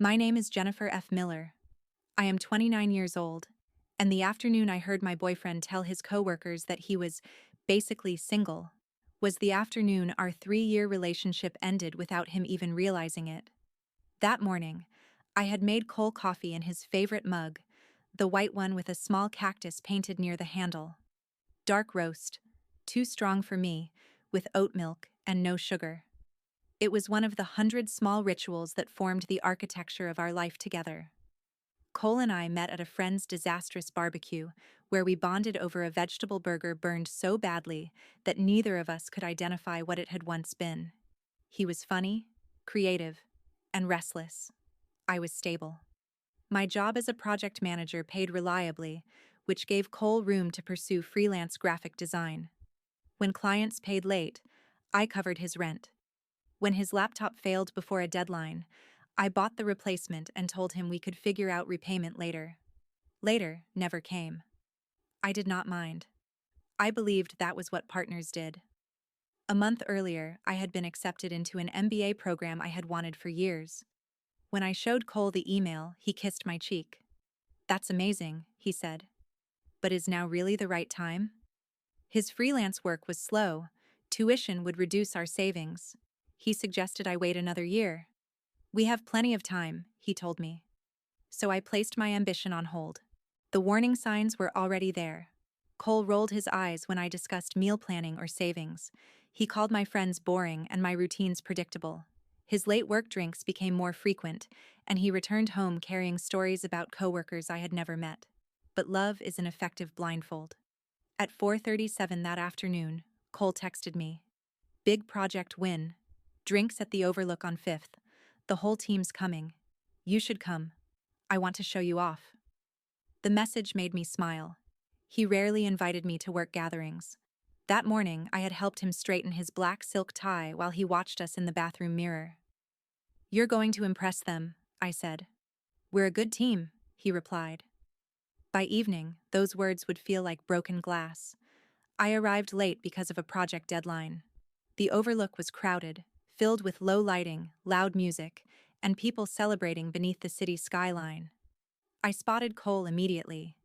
My name is Jennifer F. Miller. I am 29 years old, and the afternoon I heard my boyfriend tell his coworkers that he was basically single was the afternoon our 3-year relationship ended without him even realizing it. That morning, I had made Cole coffee in his favorite mug, the white one with a small cactus painted near the handle. Dark roast, too strong for me, with oat milk and no sugar. It was one of the 100 small rituals that formed the architecture of our life together. Cole and I met at a friend's disastrous barbecue, where we bonded over a vegetable burger burned so badly that neither of us could identify what it had once been. He was funny, creative, and restless. I was stable. My job as a project manager paid reliably, which gave Cole room to pursue freelance graphic design. When clients paid late, I covered his rent. When his laptop failed before a deadline, I bought the replacement and told him we could figure out repayment later. Later never came. I did not mind. I believed that was what partners did. A month earlier, I had been accepted into an MBA program I had wanted for years. When I showed Cole the email, he kissed my cheek. "That's amazing," he said. "But is now really the right time?" His freelance work was slow. Tuition would reduce our savings. He suggested I wait another year. "We have plenty of time," he told me. So I placed my ambition on hold. The warning signs were already there. Cole rolled his eyes when I discussed meal planning or savings. He called my friends boring and my routines predictable. His late work drinks became more frequent, and he returned home carrying stories about coworkers I had never met. But love is an effective blindfold. At 4:37 that afternoon, Cole texted me. "Big project win. Drinks at the Overlook on 5th. The whole team's coming. You should come. I want to show you off." The message made me smile. He rarely invited me to work gatherings. That morning, I had helped him straighten his black silk tie while he watched us in the bathroom mirror. "You're going to impress them," I said. "We're a good team," he replied. By evening, those words would feel like broken glass. I arrived late because of a project deadline. The Overlook was crowded, filled with low lighting, loud music, and people celebrating beneath the city skyline. I spotted Cole immediately.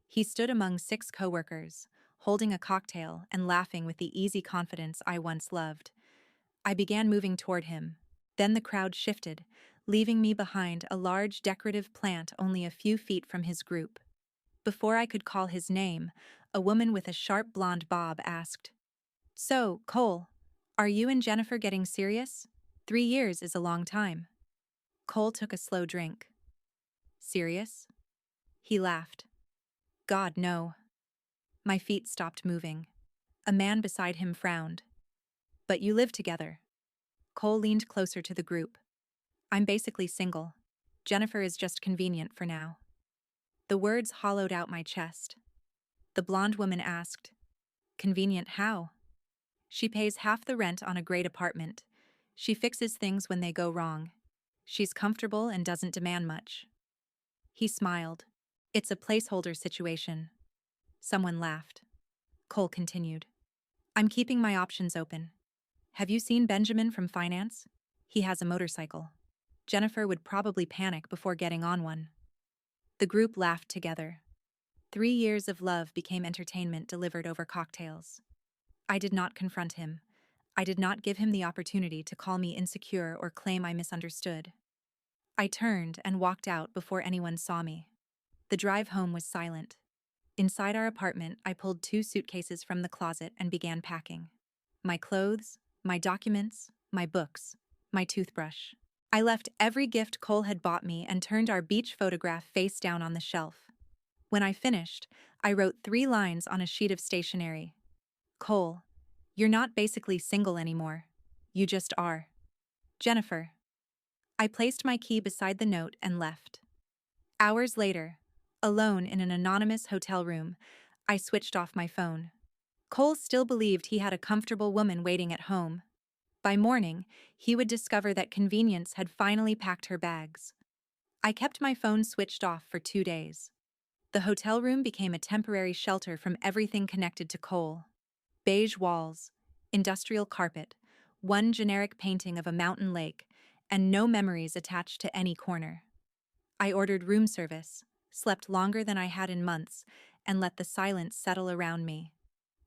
He stood among 6 coworkers, holding a cocktail and laughing with the easy confidence I once loved. I began moving toward him. Then the crowd shifted, leaving me behind a large decorative plant only a few feet from his group. Before I could call his name, a woman with a sharp blonde bob asked, "So, Cole, are you and Jennifer getting serious? 3 years is a long time." Cole took a slow drink. "Serious?" He laughed. "God, no." My feet stopped moving. A man beside him frowned. "But you live together." Cole leaned closer to the group. "I'm basically single. Jennifer is just convenient for now." The words hollowed out my chest. The blonde woman asked, "Convenient how?" "She pays half the rent on a great apartment. She fixes things when they go wrong. She's comfortable and doesn't demand much." He smiled. "It's a placeholder situation." Someone laughed. Cole continued, "I'm keeping my options open. Have you seen Benjamin from finance? He has a motorcycle. Jennifer would probably panic before getting on one." The group laughed together. 3 years of love became entertainment delivered over cocktails. I did not confront him. I did not give him the opportunity to call me insecure or claim I misunderstood. I turned and walked out before anyone saw me. The drive home was silent. Inside our apartment, I pulled 2 suitcases from the closet and began packing. My clothes, my documents, my books, my toothbrush. I left every gift Cole had bought me and turned our beach photograph face down on the shelf. When I finished, I wrote 3 lines on a sheet of stationery. "Cole, you're not basically single anymore. You just are. Jennifer." I placed my key beside the note and left. Hours later, alone in an anonymous hotel room, I switched off my phone. Cole still believed he had a comfortable woman waiting at home. By morning, he would discover that convenience had finally packed her bags. I kept my phone switched off for 2 days. The hotel room became a temporary shelter from everything connected to Cole. Beige walls, industrial carpet, one generic painting of a mountain lake, and no memories attached to any corner. I ordered room service, slept longer than I had in months, and let the silence settle around me.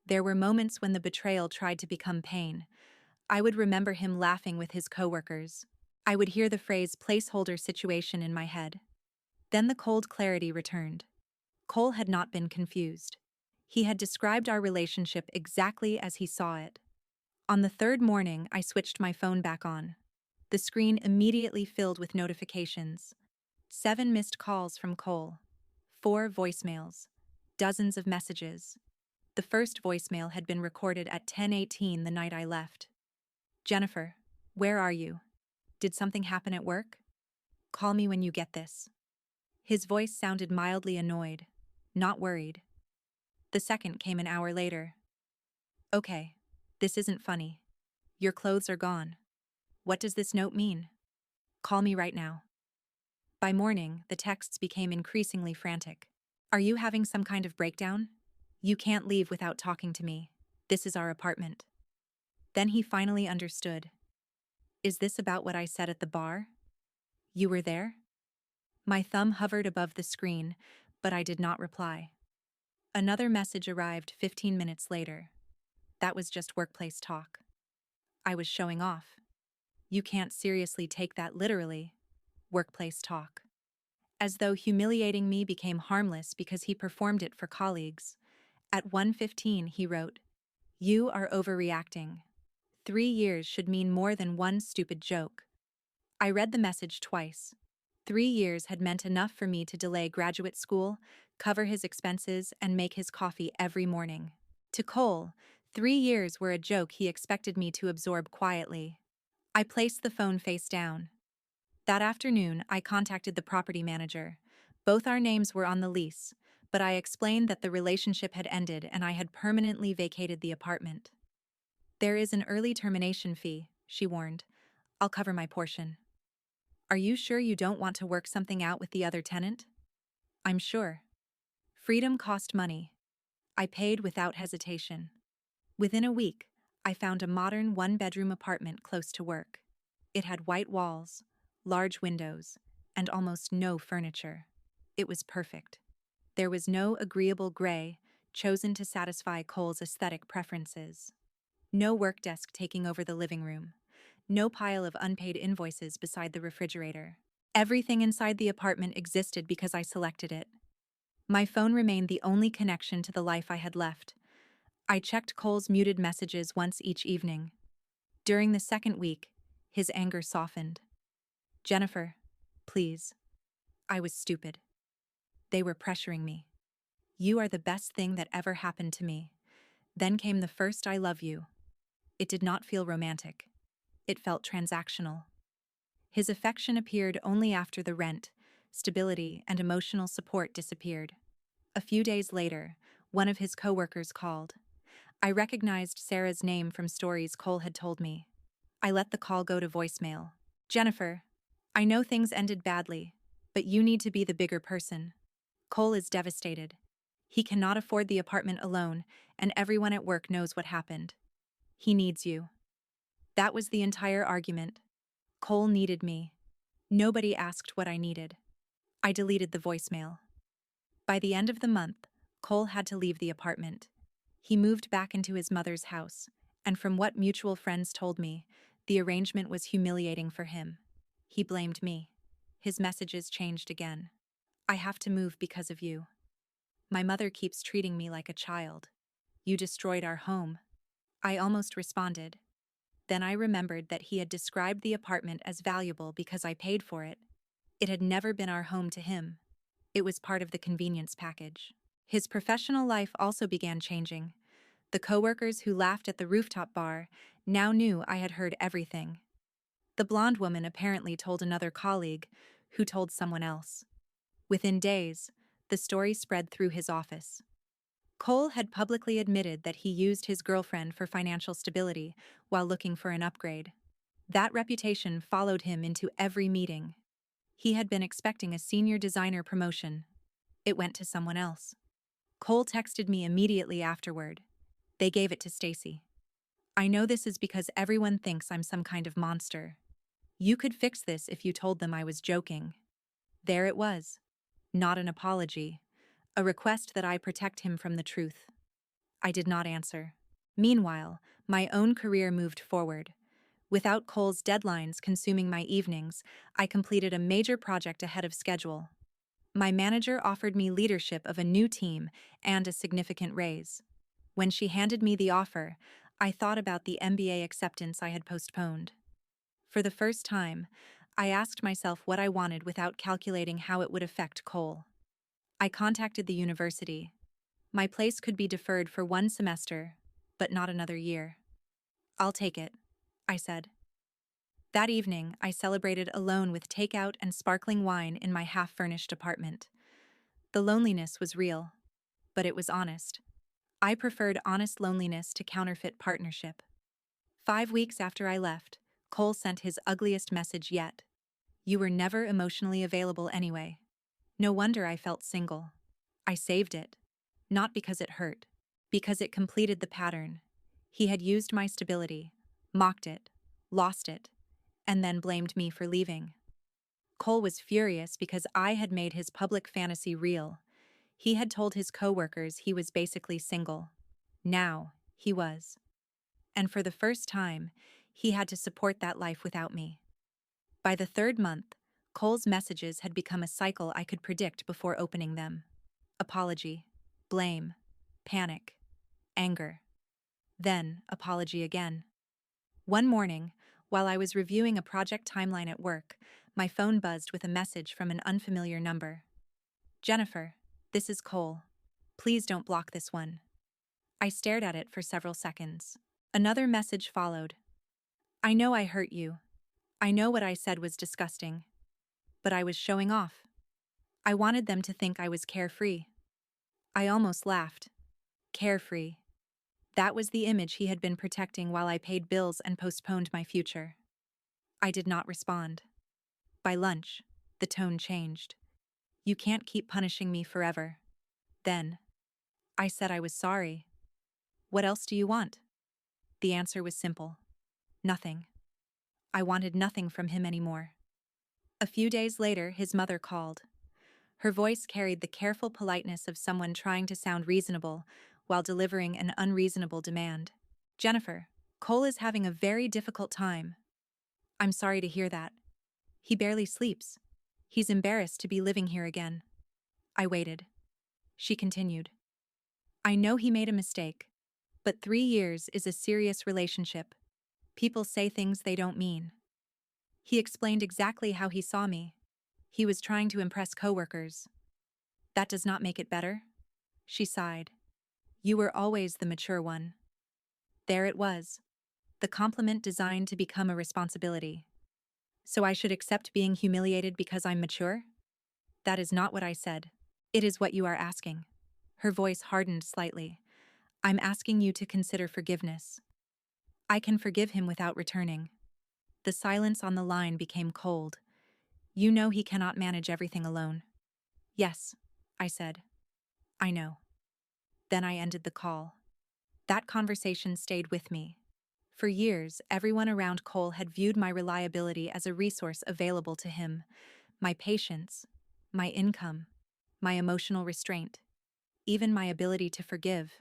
There were moments when the betrayal tried to become pain. I would remember him laughing with his coworkers. I would hear the phrase placeholder situation in my head. Then the cold clarity returned. Cole had not been confused. He had described our relationship exactly as he saw it. On the third morning, I switched my phone back on. The screen immediately filled with notifications. 7 missed calls from Cole. 4 voicemails. Dozens of messages. The first voicemail had been recorded at 10:18 the night I left. Jennifer, where are you? Did something happen at work? Call me when you get this. His voice sounded mildly annoyed, not worried. The second came an hour later. Okay, this isn't funny. Your clothes are gone. What does this note mean? Call me right now. By morning, the texts became increasingly frantic. Are you having some kind of breakdown? You can't leave without talking to me. This is our apartment. Then he finally understood. Is this about what I said at the bar? You were there? My thumb hovered above the screen, but I did not reply. Another message arrived 15 minutes later. That was just workplace talk. I was showing off. You can't seriously take that literally. Workplace talk. As though humiliating me became harmless because he performed it for colleagues. At 1:15, he wrote, You are overreacting. 3 years should mean more than one stupid joke. I read the message twice. 3 years had meant enough for me to delay graduate school, cover his expenses, and make his coffee every morning. To Cole, 3 years were a joke he expected me to absorb quietly. I placed the phone face down. That afternoon, I contacted the property manager. Both our names were on the lease, but I explained that the relationship had ended and I had permanently vacated the apartment. There is an early termination fee, she warned. I'll cover my portion. Are you sure you don't want to work something out with the other tenant? I'm sure. Freedom cost money. I paid without hesitation. Within a week, I found a modern one-bedroom apartment close to work. It had white walls, large windows, and almost no furniture. It was perfect. There was no agreeable gray, chosen to satisfy Cole's aesthetic preferences. No work desk taking over the living room. No pile of unpaid invoices beside the refrigerator. Everything inside the apartment existed because I selected it. My phone remained the only connection to the life I had left. I checked Cole's muted messages once each evening. During the second week, his anger softened. Jennifer, please. I was stupid. They were pressuring me. You are the best thing that ever happened to me. Then came the first I love you. It did not feel romantic. It felt transactional. His affection appeared only after the rent, stability, and emotional support disappeared. A few days later, one of his coworkers called. I recognized Sarah's name from stories Cole had told me. I let the call go to voicemail. Jennifer, I know things ended badly, but you need to be the bigger person. Cole is devastated. He cannot afford the apartment alone, and everyone at work knows what happened. He needs you. That was the entire argument. Cole needed me. Nobody asked what I needed. I deleted the voicemail. By the end of the month, Cole had to leave the apartment. He moved back into his mother's house, and from what mutual friends told me, the arrangement was humiliating for him. He blamed me. His messages changed again. I have to move because of you. My mother keeps treating me like a child. You destroyed our home. I almost responded. Then I remembered that he had described the apartment as valuable because I paid for it. It had never been our home to him. It was part of the convenience package. His professional life also began changing. The coworkers who laughed at the rooftop bar now knew I had heard everything. The blonde woman apparently told another colleague, who told someone else. Within days, the story spread through his office. Cole had publicly admitted that he used his girlfriend for financial stability while looking for an upgrade. That reputation followed him into every meeting. He had been expecting a senior designer promotion. It went to someone else. Cole texted me immediately afterward. They gave it to Stacy. I know this is because everyone thinks I'm some kind of monster. You could fix this if you told them I was joking. There it was. Not an apology. A request that I protect him from the truth. I did not answer. Meanwhile, my own career moved forward. Without Cole's deadlines consuming my evenings, I completed a major project ahead of schedule. My manager offered me leadership of a new team and a significant raise. When she handed me the offer, I thought about the MBA acceptance I had postponed. For the first time, I asked myself what I wanted without calculating how it would affect Cole. I contacted the university. My place could be deferred for 1 semester, but not another year. I'll take it, I said. That evening, I celebrated alone with takeout and sparkling wine in my half-furnished apartment. The loneliness was real, but it was honest. I preferred honest loneliness to counterfeit partnership. 5 weeks after I left, Cole sent his ugliest message yet. You were never emotionally available anyway. No wonder I felt single. I saved it. Not because it hurt. Because it completed the pattern. He had used my stability, mocked it, lost it, and then blamed me for leaving. Cole was furious because I had made his public fantasy real. He had told his coworkers he was basically single. Now, he was. And for the first time, he had to support that life without me. By the 3rd month, Cole's messages had become a cycle I could predict before opening them. Apology, blame, panic, anger. Then, apology again. One morning, while I was reviewing a project timeline at work, my phone buzzed with a message from an unfamiliar number. Jennifer, this is Cole. Please don't block this one. I stared at it for several seconds. Another message followed. I know I hurt you. I know what I said was disgusting. But I was showing off. I wanted them to think I was carefree. I almost laughed. Carefree. That was the image he had been protecting while I paid bills and postponed my future. I did not respond. By lunch, the tone changed. You can't keep punishing me forever. Then, I said I was sorry. What else do you want? The answer was simple. Nothing. I wanted nothing from him anymore. A few days later, his mother called. Her voice carried the careful politeness of someone trying to sound reasonable while delivering an unreasonable demand. Jennifer, Cole is having a very difficult time. I'm sorry to hear that. He barely sleeps. He's embarrassed to be living here again. I waited. She continued. I know he made a mistake, but 3 years is a serious relationship. People say things they don't mean. He explained exactly how he saw me. He was trying to impress coworkers. That does not make it better. She sighed. You were always the mature one. There it was. The compliment designed to become a responsibility. So I should accept being humiliated because I'm mature? That is not what I said. It is what you are asking. Her voice hardened slightly. I'm asking you to consider forgiveness. I can forgive him without returning. The silence on the line became cold. You know he cannot manage everything alone. Yes, I said. I know. Then I ended the call. That conversation stayed with me. For years, everyone around Cole had viewed my reliability as a resource available to him. My patience, my income, my emotional restraint, even my ability to forgive.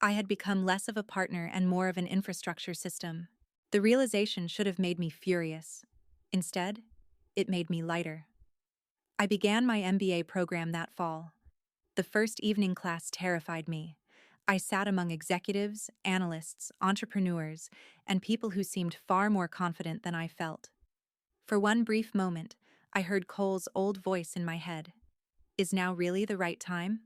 I had become less of a partner and more of an infrastructure system. The realization should have made me furious. Instead, it made me lighter. I began my MBA program that fall. The first evening class terrified me. I sat among executives, analysts, entrepreneurs, and people who seemed far more confident than I felt. For one brief moment, I heard Cole's old voice in my head. Is now really the right time?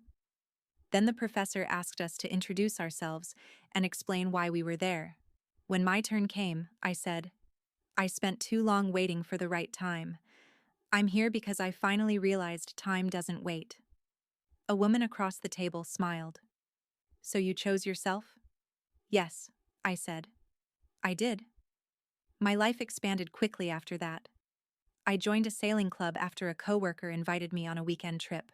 Then the professor asked us to introduce ourselves and explain why we were there. When my turn came, I said, I spent too long waiting for the right time. I'm here because I finally realized time doesn't wait. A woman across the table smiled. So you chose yourself? Yes, I said. I did. My life expanded quickly after that. I joined a sailing club after a coworker invited me on a weekend trip.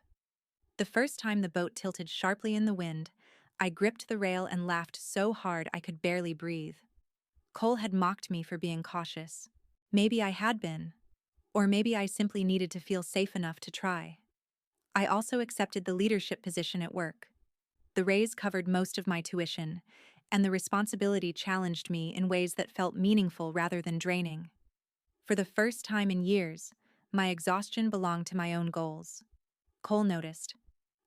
The first time the boat tilted sharply in the wind, I gripped the rail and laughed so hard I could barely breathe. Cole had mocked me for being cautious. Maybe I had been. Or maybe I simply needed to feel safe enough to try. I also accepted the leadership position at work. The raise covered most of my tuition, and the responsibility challenged me in ways that felt meaningful rather than draining. For the first time in years, my exhaustion belonged to my own goals. Cole noticed.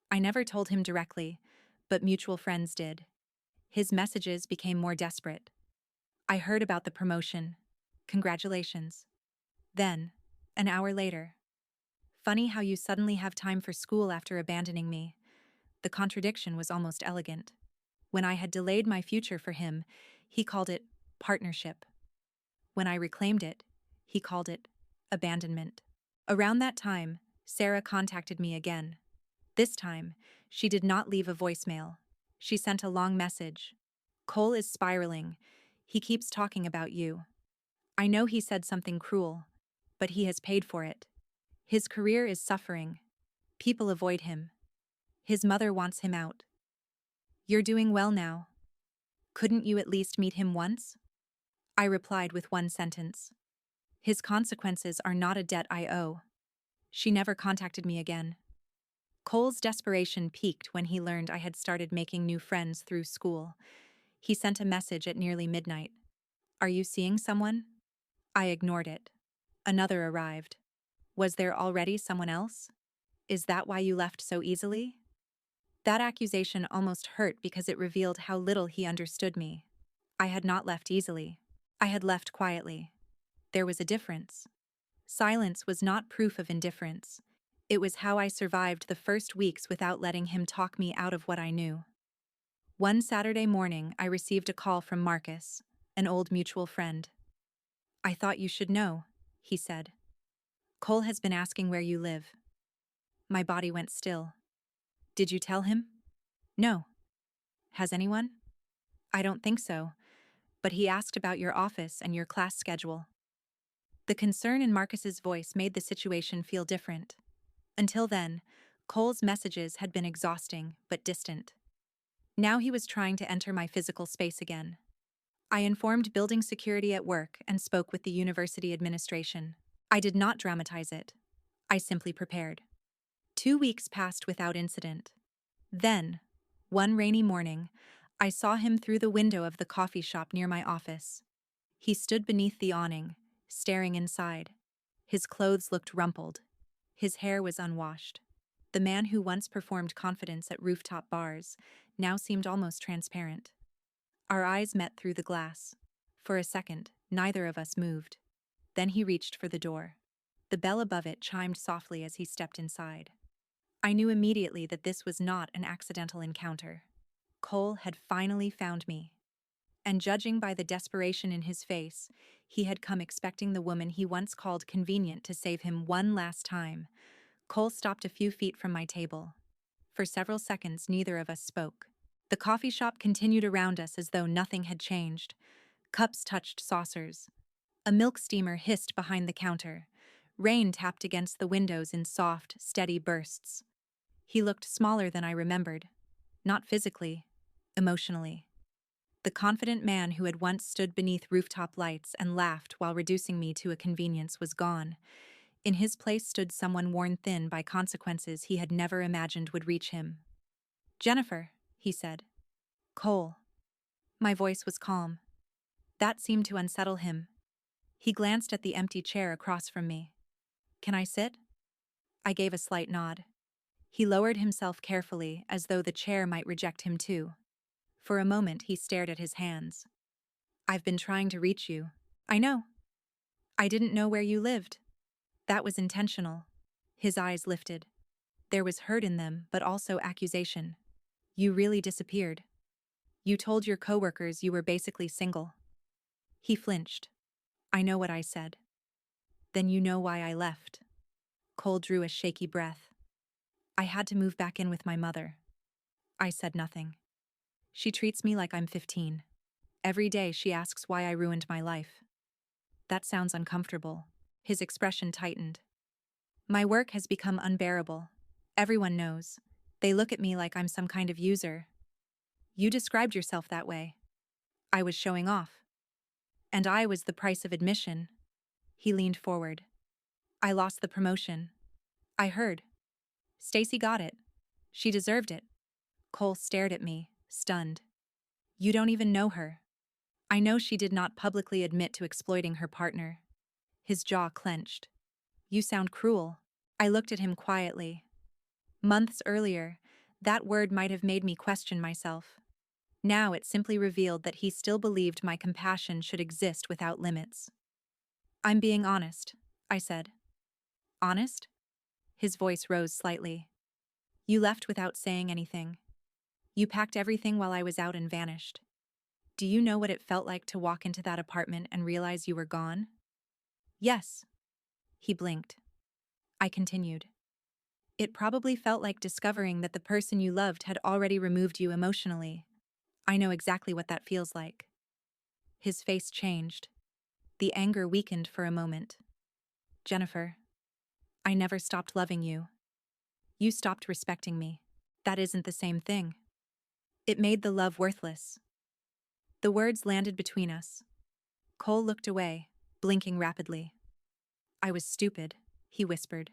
I never told him directly, but mutual friends did. His messages became more desperate. I heard about the promotion. Congratulations. Then, an hour later. Funny how you suddenly have time for school after abandoning me. The contradiction was almost elegant. When I had delayed my future for him, he called it partnership. When I reclaimed it, he called it abandonment. Around that time, Sarah contacted me again. This time, she did not leave a voicemail. She sent a long message. Cole is spiraling. He keeps talking about you. I know he said something cruel, but he has paid for it. His career is suffering. People avoid him. His mother wants him out. You're doing well now. Couldn't you at least meet him once? I replied with one sentence. His consequences are not a debt I owe. She never contacted me again. Cole's desperation peaked when he learned I had started making new friends through school. He sent a message at nearly midnight. Are you seeing someone? I ignored it. Another arrived. Was there already someone else? Is that why you left so easily? That accusation almost hurt because it revealed how little he understood me. I had not left easily. I had left quietly. There was a difference. Silence was not proof of indifference. It was how I survived the first weeks without letting him talk me out of what I knew. One Saturday morning, I received a call from Marcus, an old mutual friend. I thought you should know, he said. Cole has been asking where you live. My body went still. Did you tell him? No. Has anyone? I don't think so, but he asked about your office and your class schedule. The concern in Marcus's voice made the situation feel different. Until then, Cole's messages had been exhausting but distant. Now he was trying to enter my physical space again. I informed building security at work and spoke with the university administration. I did not dramatize it. I simply prepared. 2 weeks passed without incident. Then, one rainy morning, I saw him through the window of the coffee shop near my office. He stood beneath the awning, staring inside. His clothes looked rumpled. His hair was unwashed. The man who once performed confidence at rooftop bars now seemed almost transparent. Our eyes met through the glass. For a second, neither of us moved. Then he reached for the door. The bell above it chimed softly as he stepped inside. I knew immediately that this was not an accidental encounter. Cole had finally found me. And judging by the desperation in his face, he had come expecting the woman he once called convenient to save him one last time. Cole stopped a few feet from my table. For several seconds, neither of us spoke. The coffee shop continued around us as though nothing had changed. Cups touched saucers. A milk steamer hissed behind the counter. Rain tapped against the windows in soft, steady bursts. He looked smaller than I remembered. Not physically, emotionally. The confident man who had once stood beneath rooftop lights and laughed while reducing me to a convenience was gone. In his place stood someone worn thin by consequences he had never imagined would reach him. Jennifer, he said. Cole. My voice was calm. That seemed to unsettle him. He glanced at the empty chair across from me. Can I sit? I gave a slight nod. He lowered himself carefully, as though the chair might reject him too. For a moment, he stared at his hands. I've been trying to reach you. I know. I didn't know where you lived. That was intentional. His eyes lifted. There was hurt in them, but also accusation. You really disappeared. You told your coworkers you were basically single. He flinched. I know what I said. Then you know why I left. Cole drew a shaky breath. I had to move back in with my mother. I said nothing. She treats me like I'm 15. Every day she asks why I ruined my life. That sounds uncomfortable. His expression tightened. My work has become unbearable. Everyone knows. They look at me like I'm some kind of user. You described yourself that way. I was showing off. And I was the price of admission. He leaned forward. I lost the promotion. I heard. Stacy got it. She deserved it. Cole stared at me, stunned. You don't even know her. I know she did not publicly admit to exploiting her partner. His jaw clenched. You sound cruel. I looked at him quietly. Months earlier, that word might have made me question myself. Now it simply revealed that he still believed my compassion should exist without limits. I'm being honest, I said. Honest? His voice rose slightly. You left without saying anything. You packed everything while I was out and vanished. Do you know what it felt like to walk into that apartment and realize you were gone? Yes. He blinked. I continued. It probably felt like discovering that the person you loved had already removed you emotionally. I know exactly what that feels like. His face changed. The anger weakened for a moment. Jennifer, I never stopped loving you. You stopped respecting me. That isn't the same thing. It made the love worthless. The words landed between us. Cole looked away, blinking rapidly. I was stupid, he whispered.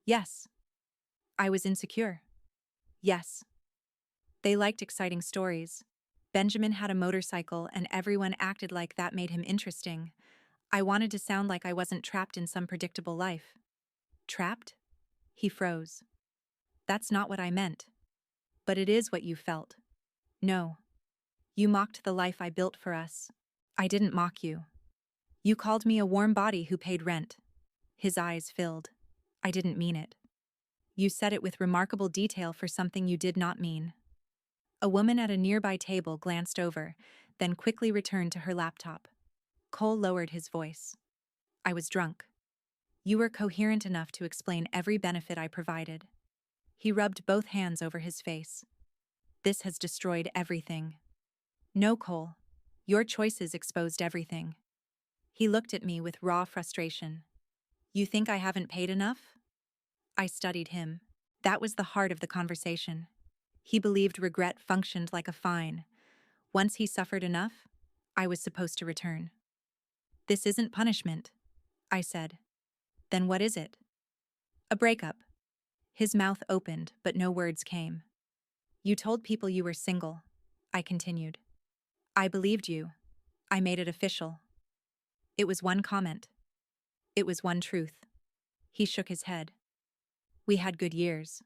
Yes. I was insecure. Yes. They liked exciting stories. Benjamin had a motorcycle and everyone acted like that made him interesting. I wanted to sound like I wasn't trapped in some predictable life. Trapped? He froze. That's not what I meant. But it is what you felt. No. You mocked the life I built for us. I didn't mock you. You called me a warm body who paid rent. His eyes filled. I didn't mean it. You said it with remarkable detail for something you did not mean. A woman at a nearby table glanced over, then quickly returned to her laptop. Cole lowered his voice. I was drunk. You were coherent enough to explain every benefit I provided. He rubbed both hands over his face. This has destroyed everything. No, Cole. Your choices exposed everything. He looked at me with raw frustration. You think I haven't paid enough? I studied him. That was the heart of the conversation. He believed regret functioned like a fine. Once he suffered enough, I was supposed to return. This isn't punishment, I said. Then what is it? A breakup. His mouth opened, but no words came. You told people you were single, I continued. I believed you. I made it official. It was one comment. It was one truth. He shook his head. We had good years.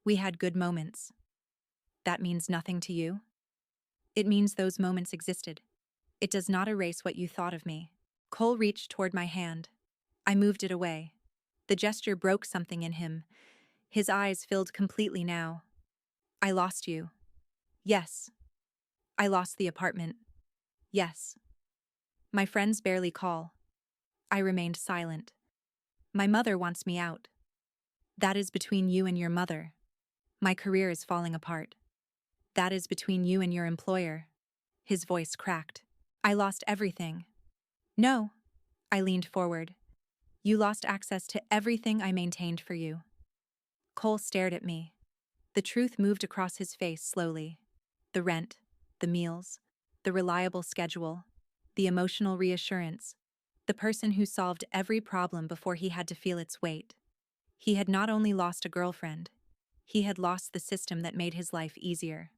We had good moments. That means nothing to you? It means those moments existed. It does not erase what you thought of me. Cole reached toward my hand. I moved it away. The gesture broke something in him. His eyes filled completely now. I lost you. Yes. I lost the apartment. Yes. My friends barely call. I remained silent. My mother wants me out. That is between you and your mother. My career is falling apart. That is between you and your employer. His voice cracked. I lost everything. No. I leaned forward. You lost access to everything I maintained for you. Cole stared at me. The truth moved across his face slowly. The rent, the meals, the reliable schedule, the emotional reassurance, the person who solved every problem before he had to feel its weight. He had not only lost a girlfriend, he had lost the system that made his life easier.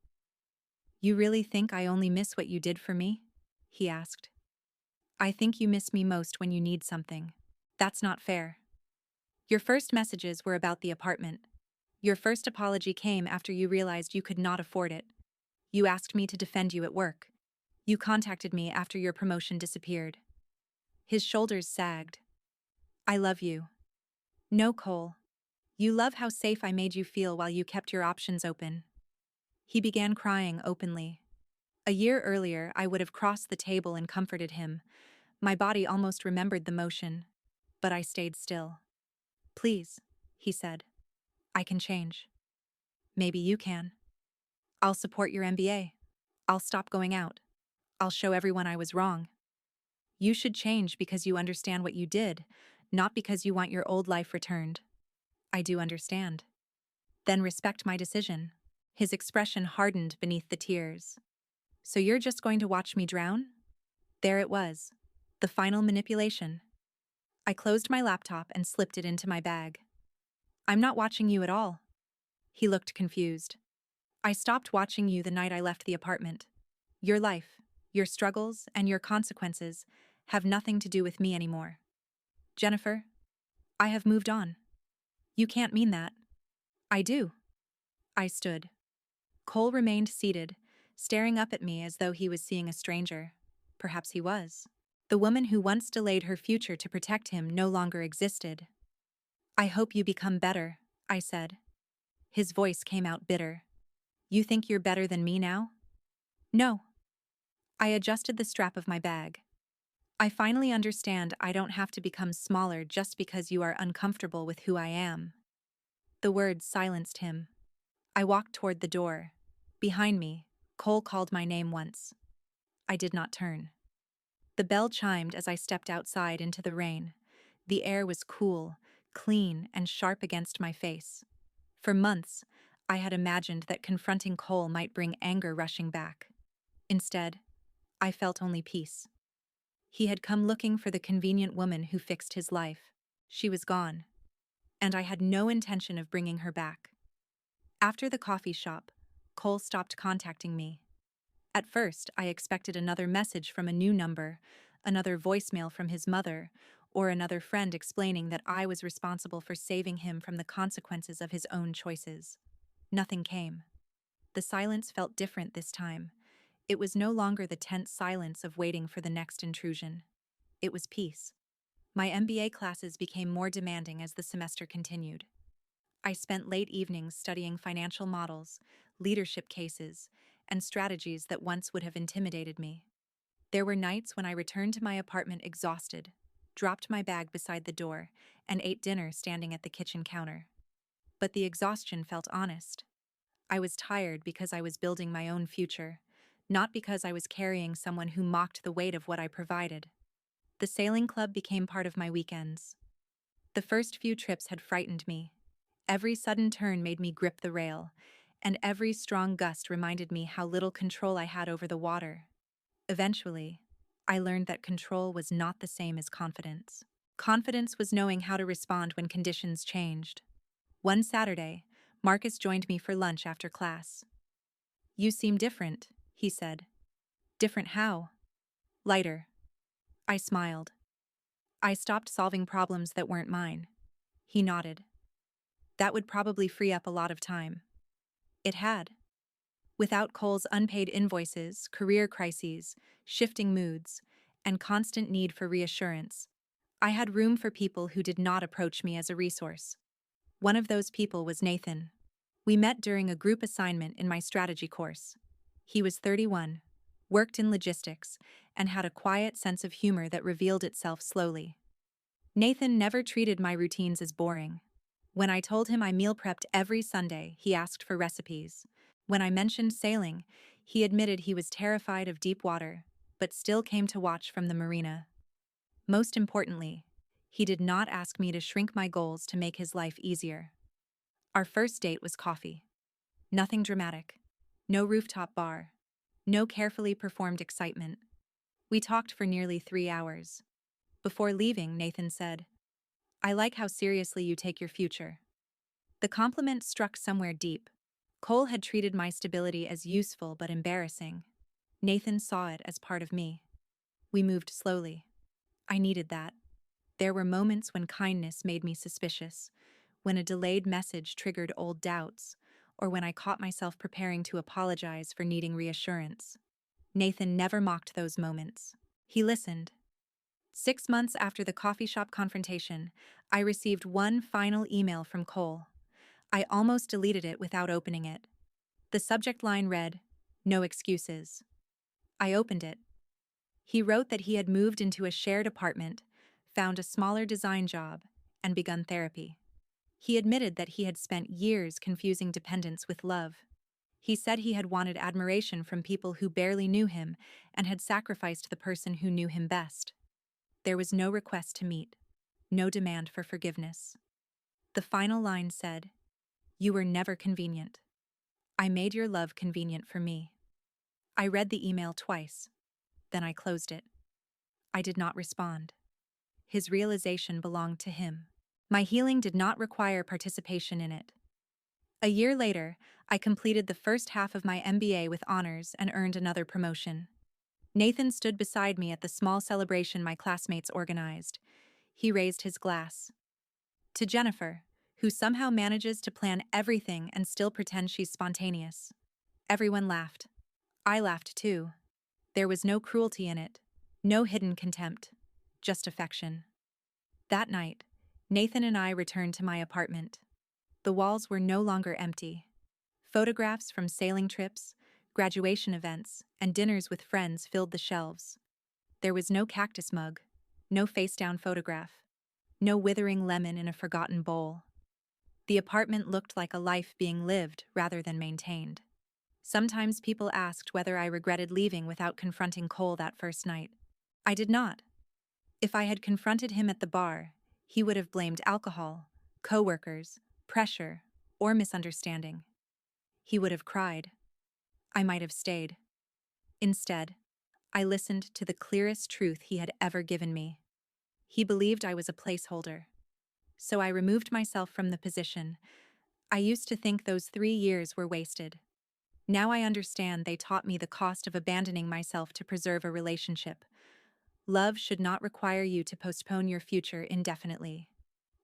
You really think I only miss what you did for me? He asked. I think you miss me most when you need something. That's not fair. Your first messages were about the apartment. Your first apology came after you realized you could not afford it. You asked me to defend you at work. You contacted me after your promotion disappeared. His shoulders sagged. I love you. No, Cole. You love how safe I made you feel while you kept your options open. He began crying openly. A year earlier, I would have crossed the table and comforted him. My body almost remembered the motion, but I stayed still. Please, he said. I can change. Maybe you can. I'll support your MBA. I'll stop going out. I'll show everyone I was wrong. You should change because you understand what you did, not because you want your old life returned. I do understand. Then respect my decision. His expression hardened beneath the tears. So you're just going to watch me drown? There it was. The final manipulation. I closed my laptop and slipped it into my bag. I'm not watching you at all. He looked confused. I stopped watching you the night I left the apartment. Your life, your struggles, and your consequences have nothing to do with me anymore. Jennifer, I have moved on. You can't mean that. I do. I stood. Cole remained seated, staring up at me as though he was seeing a stranger. Perhaps he was. The woman who once delayed her future to protect him no longer existed. I hope you become better, I said. His voice came out bitter. You think you're better than me now? No. I adjusted the strap of my bag. I finally understand I don't have to become smaller just because you are uncomfortable with who I am. The words silenced him. I walked toward the door. Behind me, Cole called my name once. I did not turn. The bell chimed as I stepped outside into the rain. The air was cool, clean, and sharp against my face. For months, I had imagined that confronting Cole might bring anger rushing back. Instead, I felt only peace. He had come looking for the convenient woman who fixed his life. She was gone, and I had no intention of bringing her back. After the coffee shop, Cole stopped contacting me. At first, I expected another message from a new number, another voicemail from his mother, or another friend explaining that I was responsible for saving him from the consequences of his own choices. Nothing came. The silence felt different this time. It was no longer the tense silence of waiting for the next intrusion. It was peace. My MBA classes became more demanding as the semester continued. I spent late evenings studying financial models, leadership cases, and strategies that once would have intimidated me. There were nights when I returned to my apartment exhausted, dropped my bag beside the door, and ate dinner standing at the kitchen counter. But the exhaustion felt honest. I was tired because I was building my own future, not because I was carrying someone who mocked the weight of what I provided. The sailing club became part of my weekends. The first few trips had frightened me. Every sudden turn made me grip the rail, and every strong gust reminded me how little control I had over the water. Eventually, I learned that control was not the same as confidence. Confidence was knowing how to respond when conditions changed. One Saturday, Marcus joined me for lunch after class. You seem different, he said. Different how? Lighter. I smiled. I stopped solving problems that weren't mine. He nodded. That would probably free up a lot of time. It had. Without Cole's unpaid invoices, career crises, shifting moods, and constant need for reassurance, I had room for people who did not approach me as a resource. One of those people was Nathan. We met during a group assignment in my strategy course. He was 31, worked in logistics, and had a quiet sense of humor that revealed itself slowly. Nathan never treated my routines as boring. When I told him I meal prepped every Sunday, he asked for recipes. When I mentioned sailing, he admitted he was terrified of deep water, but still came to watch from the marina. Most importantly, he did not ask me to shrink my goals to make his life easier. Our first date was coffee. Nothing dramatic. No rooftop bar. No carefully performed excitement. We talked for nearly 3 hours. Before leaving, Nathan said, I like how seriously you take your future. The compliment struck somewhere deep. Cole had treated my stability as useful but embarrassing. Nathan saw it as part of me. We moved slowly. I needed that. There were moments when kindness made me suspicious, when a delayed message triggered old doubts, or when I caught myself preparing to apologize for needing reassurance. Nathan never mocked those moments. He listened. 6 months after the coffee shop confrontation, I received one final email from Cole. I almost deleted it without opening it. The subject line read, "No excuses." I opened it. He wrote that he had moved into a shared apartment, found a smaller design job, and begun therapy. He admitted that he had spent years confusing dependence with love. He said he had wanted admiration from people who barely knew him and had sacrificed the person who knew him best. There was no request to meet, no demand for forgiveness. The final line said, "You were never convenient. I made your love convenient for me." I read the email twice, then I closed it. I did not respond. his realization belonged to him. My healing did not require participation in it. A year later, I completed the first half of my MBA with honors and earned another promotion. Nathan stood beside me at the small celebration my classmates organized. He raised his glass. To Jennifer, who somehow manages to plan everything and still pretend she's spontaneous. Everyone laughed. I laughed too. There was no cruelty in it, no hidden contempt, just affection. That night, Nathan and I returned to my apartment. The walls were no longer empty. Photographs from sailing trips, graduation events, and dinners with friends filled the shelves. There was no cactus mug, no face-down photograph, no withering lemon in a forgotten bowl. The apartment looked like a life being lived rather than maintained. Sometimes people asked whether I regretted leaving without confronting Cole that first night. I did not. If I had confronted him at the bar, he would have blamed alcohol, coworkers, pressure, or misunderstanding. He would have cried. I might have stayed. Instead, I listened to the clearest truth he had ever given me. He believed I was a placeholder. So I removed myself from the position. I used to think those 3 years were wasted. Now I understand they taught me the cost of abandoning myself to preserve a relationship. Love should not require you to postpone your future indefinitely.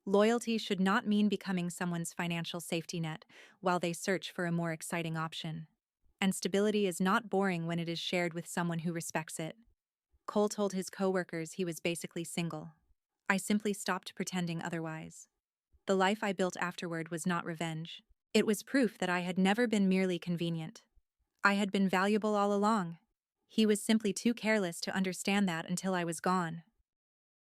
Loyalty should not mean becoming someone's financial safety net while they search for a more exciting option. And stability is not boring when it is shared with someone who respects it. Cole told his coworkers he was basically single. I simply stopped pretending otherwise. The life I built afterward was not revenge. It was proof that I had never been merely convenient. I had been valuable all along. He was simply too careless to understand that until I was gone.